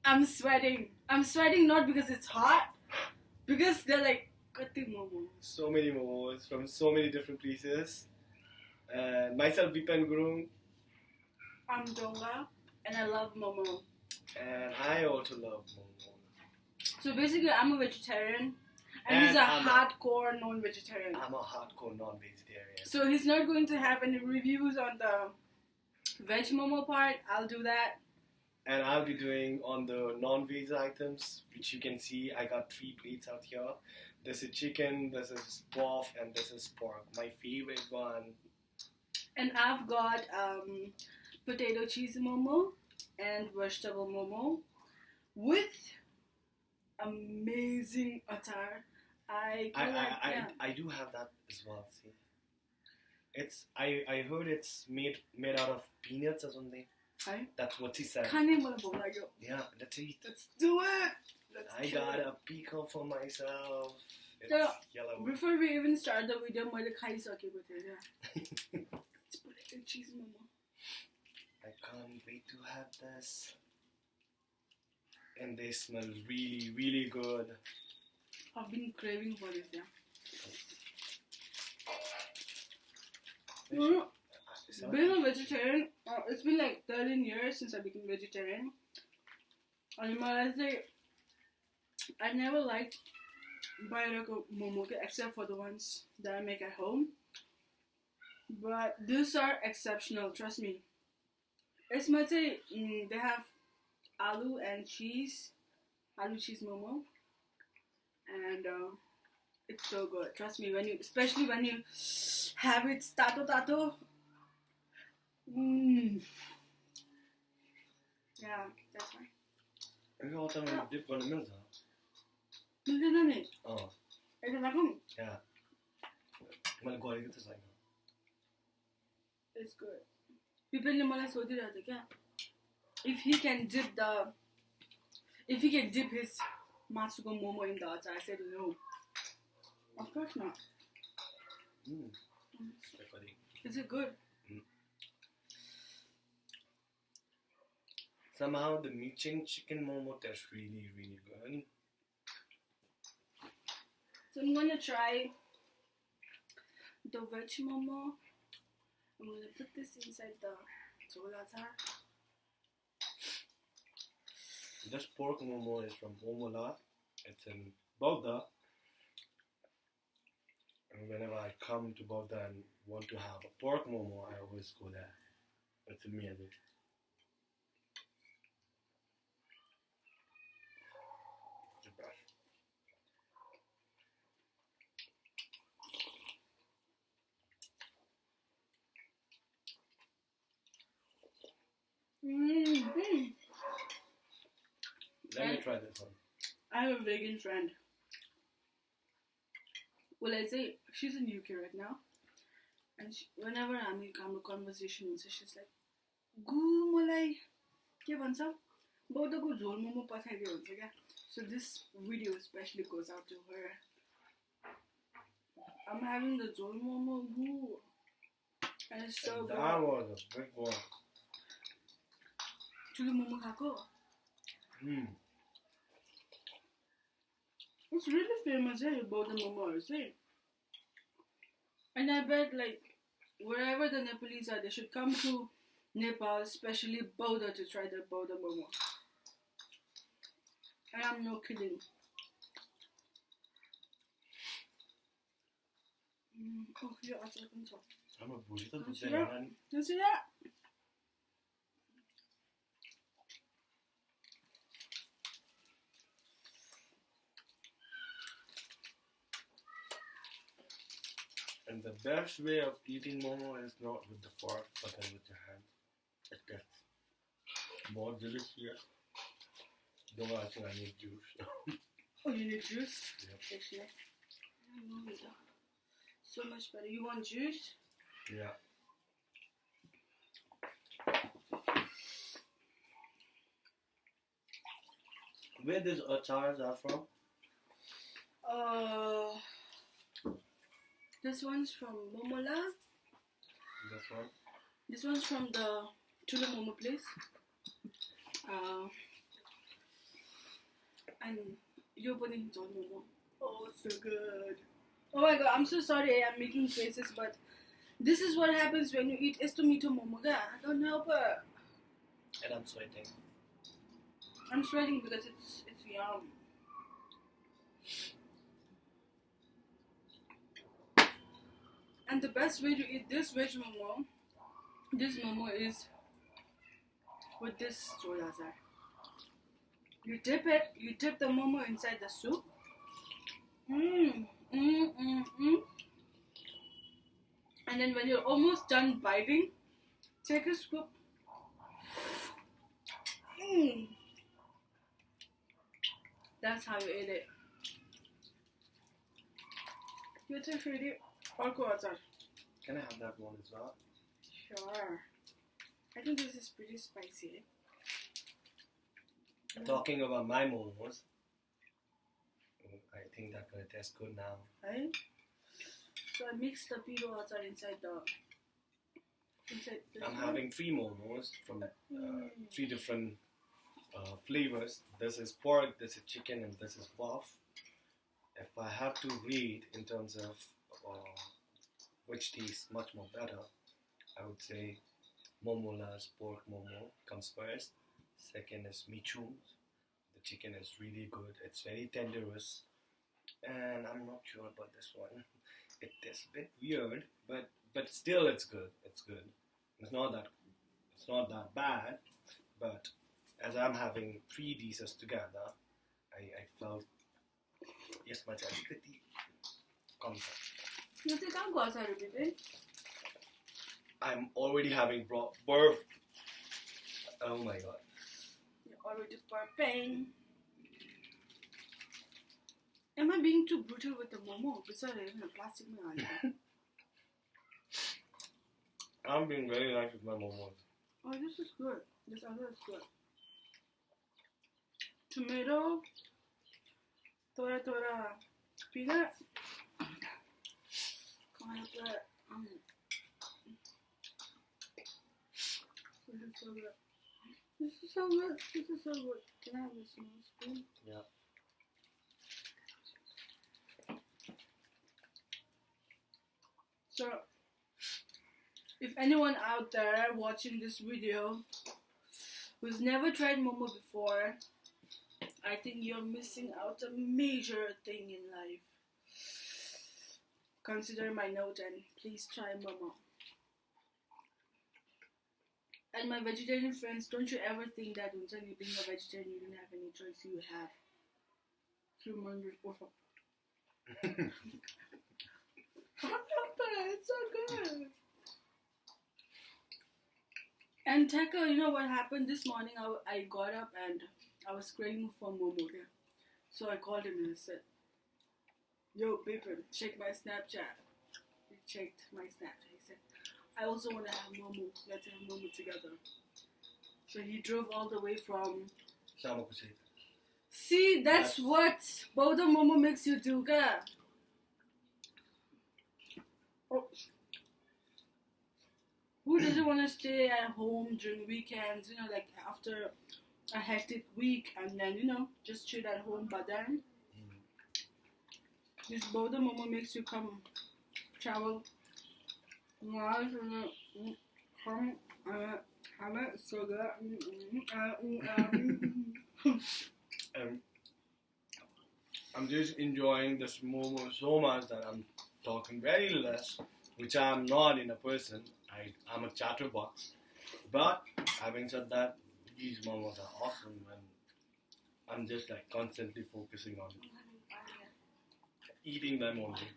I'm sweating. I'm sweating not because it's hot, because they're like kati momo. So many momos from so many different places. Myself, Bipen Gurung, I'm Donga, and I love momo. and I also love momo. So basically, I'm a vegetarian, and he's a hardcore non-vegetarian. I'm a hardcore non-vegetarian. So he's not going to have any reviews on the veg momo part. I'll do that. And I'll be doing on the non-veg items, which you can see. I got 3 plates out here. This is chicken, this is beef, and this is pork. My favorite one. And I've got potato cheese momo and vegetable momo with amazing attar. I do have that as well. See, it's I heard it's made out of peanuts or something. Hi. That's what he said. Yeah, let's eat. Let's do it. I got a pickle for myself. It's yellow. Before we even start the video, I'm going to Let's put it in cheese momo. I can't wait to have this. And they smell really, really good. I've been craving for this, yeah. Being a vegetarian, it's been like 13 years since I became vegetarian. And I never liked biological momo except for the ones that I make at home. But these are exceptional, trust me. It's my they have aloo and cheese momo, and it's so good. Trust me, especially when you have it tato. Yeah, that's right. You all tell me to dip on the milk, huh? Oh. Yeah. I'm going to get this like now. It's good. People if he can dip his matsugo momo in the acha, I said no. Of course not. Is it good? Somehow the mixing chicken momo tastes really, really good. So I'm gonna try the veg momo. I'm gonna put this inside the chola. This pork momo is from Boudha. It's in Boudha. And whenever I come to Boudha and want to have a pork momo, I always go there. It's amazing. Let me try this one. I have a vegan friend. Well, I say she's in UK right now, and whenever I'm in a conversation with her, she's like, "Gu malai ke bhancha? Boudha ko jhol momo pathaideu huncha kya?" So this video especially goes out to her. I'm having the jhol momo gu, and it's so good. That was a big one. Chuli momo khako? It's really famous here, Boudha momo, see? And I bet like wherever the Nepalese are, they should come to Nepal, especially Boudha, to try the Boudha momo. And I'm no kidding. Oh, here are some. I'm a Boudha. You see that? And the best way of eating momo is not with the fork, but then with your hand. It gets more delicious. Don't actually I need juice. Oh, you need juice? Yep. Actually. So much better. You want juice? Yeah. Where these achars are from? This one's from Momola. This one? This one's from the Chula Momo place. And you putting it on momo. Oh, it's so good. Oh my god, I'm so sorry I'm making faces, but this is what happens when you eat estomito momo. I don't help it. And I'm sweating. I'm sweating because it's yum. And the best way to eat this veg momo, is with this soya sauce. You dip the momo inside the soup. And then when you're almost done biting, take a scoop. That's how you eat it. You take it. Can I have that one as well? Sure. I think this is pretty spicy. Talking about my momos, I think that's gonna taste good now. Right? So I mixed the piro acar inside the. I'm having 3 momos from 3 different flavors. This is pork, this is chicken, and this is beef. If I have to rate in terms of which tastes much more better, I would say Momola's pork momo comes first. Second is Michum's. The chicken is really good. It's very tenderous. And I'm not sure about this one. It tastes a bit weird, but still it's good. It's good. It's not that bad. But as I'm having 3 dishes together, I felt yes, much alikati comfort. I'm already having burp. Oh my god. You're already burping. Am I being too brutal with the momo? Plastic. I'm being very nice with my momos. Oh, this is good. This other is good. Tomato, tora peanut. This is so good. This is so good. This is so good. Can I have a small spoon? Yeah. So, if anyone out there watching this video who's never tried momo before, I think you're missing out a major thing in life. Consider my note and please try momo. And my vegetarian friends, don't you ever think that when you being a vegetarian you didn't have any choice. You have. It's so good. And Tekka, you know what happened this morning? I got up and I was craving for momo. So I called him and I said, "Yo, Bipen, check my Snapchat." He checked my Snapchat. He said, "I also want to have momo. Let's have momo together." So he drove all the way from. See, that's what Boudha momo makes you do, ga. Oh. Who doesn't want to stay at home during weekends, like after a hectic week and then, just chill at home, but then this Boudha momo makes you come travel. So good. I'm just enjoying this momo so much that I'm talking very less, which I'm not in a person. I'm a chatterbox. But having said that, these momos are awesome and I'm just constantly focusing on eating them only.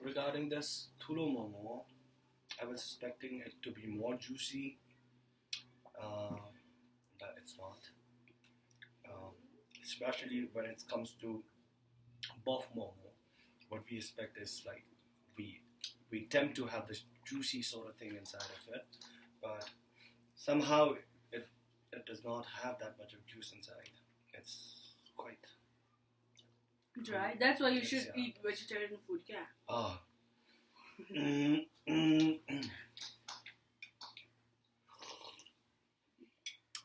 Regarding this Tulu momo, I was expecting it to be more juicy, but it's not. Especially when it comes to buff momo, what we expect is we tend to have this juicy sort of thing inside of it, but somehow it does not have that much of juice inside. It's quite Dry. That's why you should Yeah. eat vegetarian food, yeah. Ah.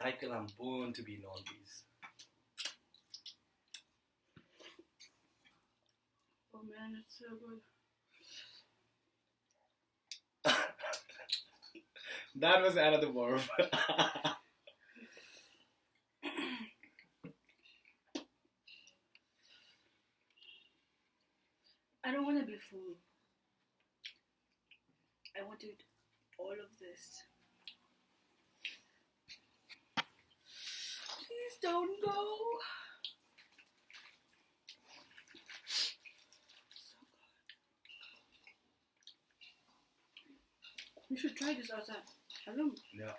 I feel I'm born to be in all these. Oh man, it's so good. That was out of the world. I don't want to be full. I want to eat all of this. Please don't go. So good. You should try this outside. I don't. Yeah.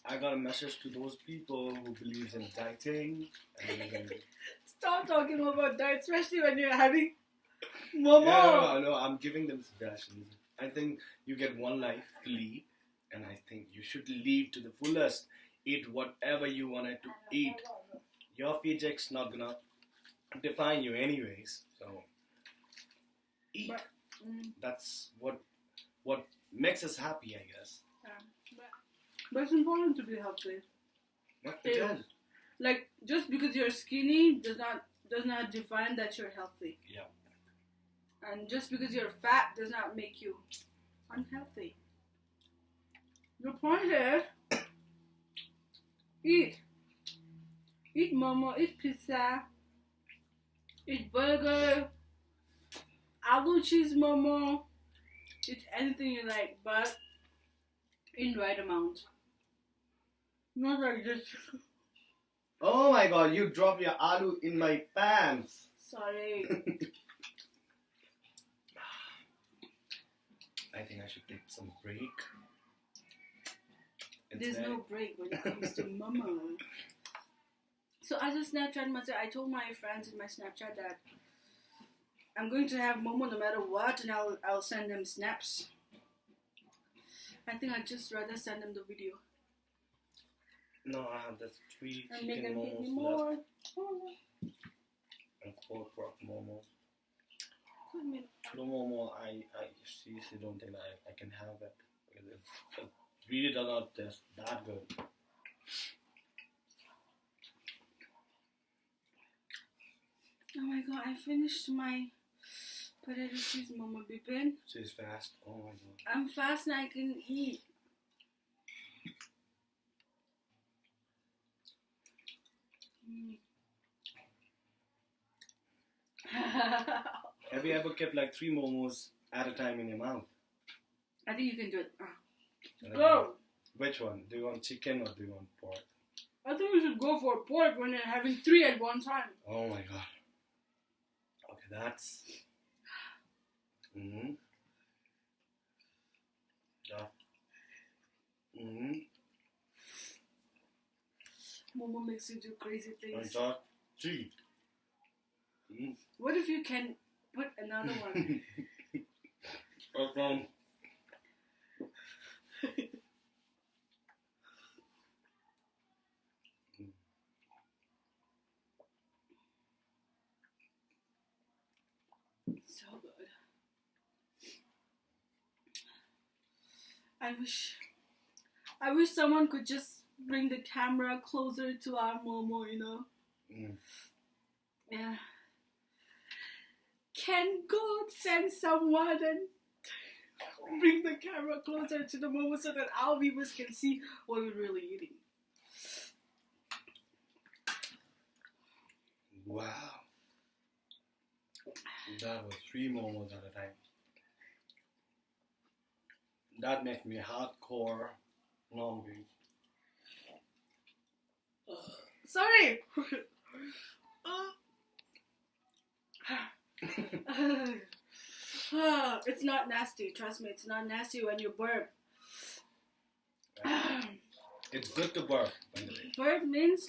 I got a message to those people who believes in dieting and Stop talking about diet, especially when you're having momo. no, I'm giving them suggestions. I think you get one life to live, and I think you should live to the fullest. Eat whatever you wanted to eat. Your physics not gonna define you anyways. So eat. That's what makes us happy, I guess. But it's important to be healthy. What it is. Like, just because you're skinny does not define that you're healthy. Yeah. And just because you're fat does not make you unhealthy. The point is, eat momo, eat pizza, eat burger, aloo cheese momo, eat anything you like, but in right amount. Not like this. Oh my god, you dropped your aloo in my pants. Sorry. I think I should take some break. There's no break when it comes to mama. So as a Snapchat mother, I told my friends in my Snapchat that I'm going to have momo no matter what, and I'll send them snaps. I think I'd just rather send them the video. No, I have the 3 And make chicken them hate me momos more. left and 4 pork momos. The momo, I seriously don't think I can have it because it really does not taste that good. Oh my god, I finished my potato cheese momo Bipen. She's fast. Oh my god. I'm fast and I can eat. Have you ever kept like 3 momos at a time in your mouth? I think you can do it. And Go! Which one? Do you want chicken or do you want pork? I think we should go for pork when you're having 3 at one time. Oh my god. Okay, that's. Mm-hmm. Yeah. Mm-hmm. Momo makes you do crazy And things. that 3. Mm. What if you can put another one? Okay. So good. I wish someone could just bring the camera closer to our momo, you know? Mm. Yeah. Can God send someone and bring the camera closer to the momo so that our viewers can see what we're really eating? Wow. That was 3 momos at a time. That makes me hardcore hungry. Sorry! It's not nasty, trust me, it's not nasty when you burp. It's good to burp, by the way. Burp means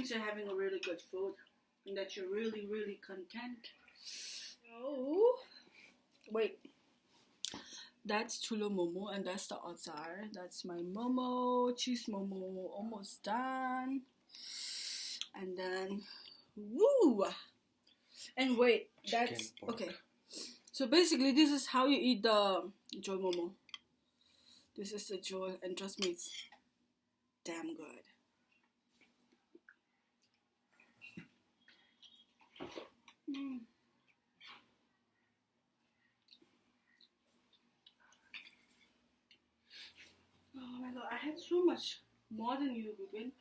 you're having a really good food and that you're really, really content. Oh, Wait. That's chulo momo and that's the azar. That's my momo, cheese momo, almost done. And then, woo! And wait, that's okay. So basically, this is how you eat the jol momo. This is the jol, and trust me, it's damn good. Oh my god, I had so much more than you, Bipen.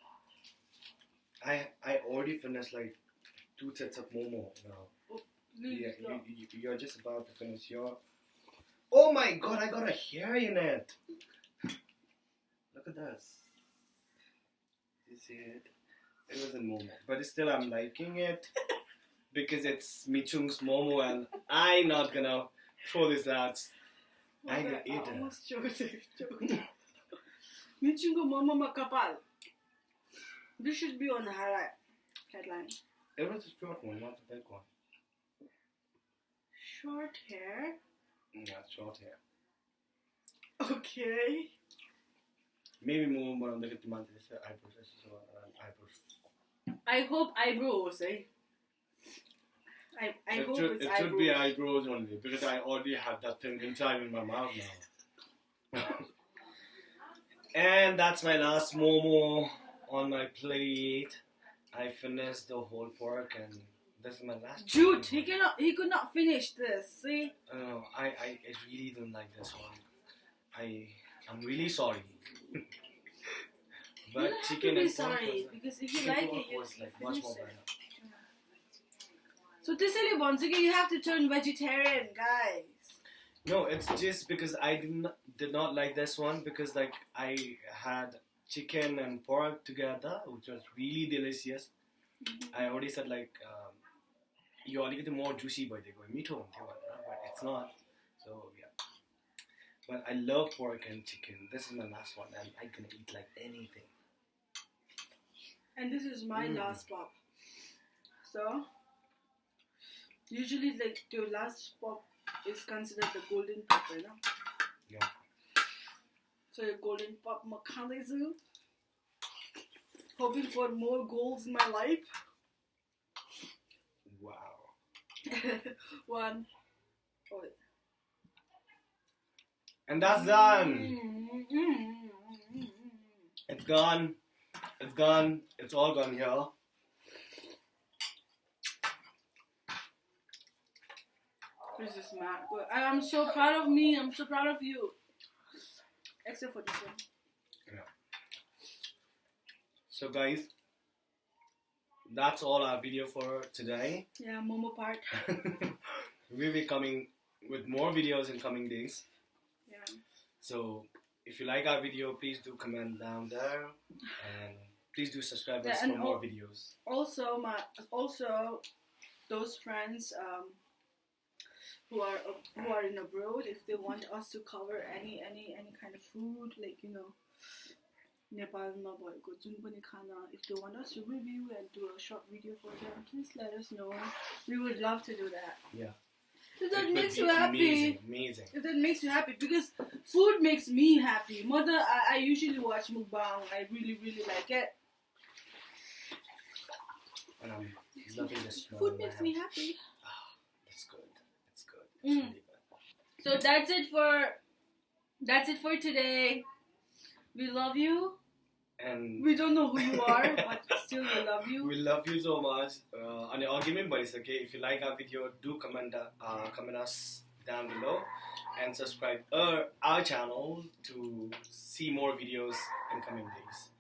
I already finished like 2 sets of momo now. Oh, please, Yeah, you're just about to finish your... Oh my god, I got a hair in it! Look at this. You see it? It wasn't momo. But still I'm liking it. Because it's Michung's momo and I'm not gonna throw this out. I'm gonna eat it. I almost choked. Michungo momo makapal. This should be on the headline. It was a short one, not a big one. Short hair? Yeah, short hair. Okay. Maybe more on the eyebrows. I hope eyebrows, eh? I hope it's eyebrows. It should be eyebrows only because I already have that thing inside in my mouth now. And that's my last momo on my plate. I finished the whole pork and this is my last. Dude, he could not finish this. See? I really don't like this one. I'm really sorry. But you don't chicken have to be and sorry because if you like it, you was can like much finish more it. better. So this is once again you have to turn vegetarian, guys. No, it's just because I did not like this one because like I had chicken and pork together, which was really delicious. I already said like you already get more juicy by the way, but it's not. So yeah. But I love pork and chicken. This is my last one, and I'm gonna eat like anything. And this is my last pop. So usually like the last pop is considered the golden pop, you know? Yeah. So your golden pop makalizu. Hoping for more goals in my life. Wow. One. Oh, wait. And that's done. It's gone. It's gone. It's all gone here. This is mad good. I'm so proud of me. I'm so proud of you. Except for this one. Yeah. So guys, that's all our video for today. Yeah, Momo part. We'll be coming with more videos in coming days. Yeah. So if you like our video, please do comment down there and please do subscribe us for more videos. Also, those friends who are in abroad, if they want us to cover any kind of food, like Nepal if they want us to review and do a short video for them, please let us know. We would love to do that. Yeah. If that makes you happy. Amazing. If that makes you happy, because food makes me happy. Mother, I usually watch Mukbang. I really like it. And I'm loving this. Food makes me happy. It's good. It's good. It's really good. So that's it for today. We love you. And we don't know who you are, but still we love you. We love you so much. And argument buddies, okay? If you like our video, do comment us down below and subscribe our channel to see more videos in coming days.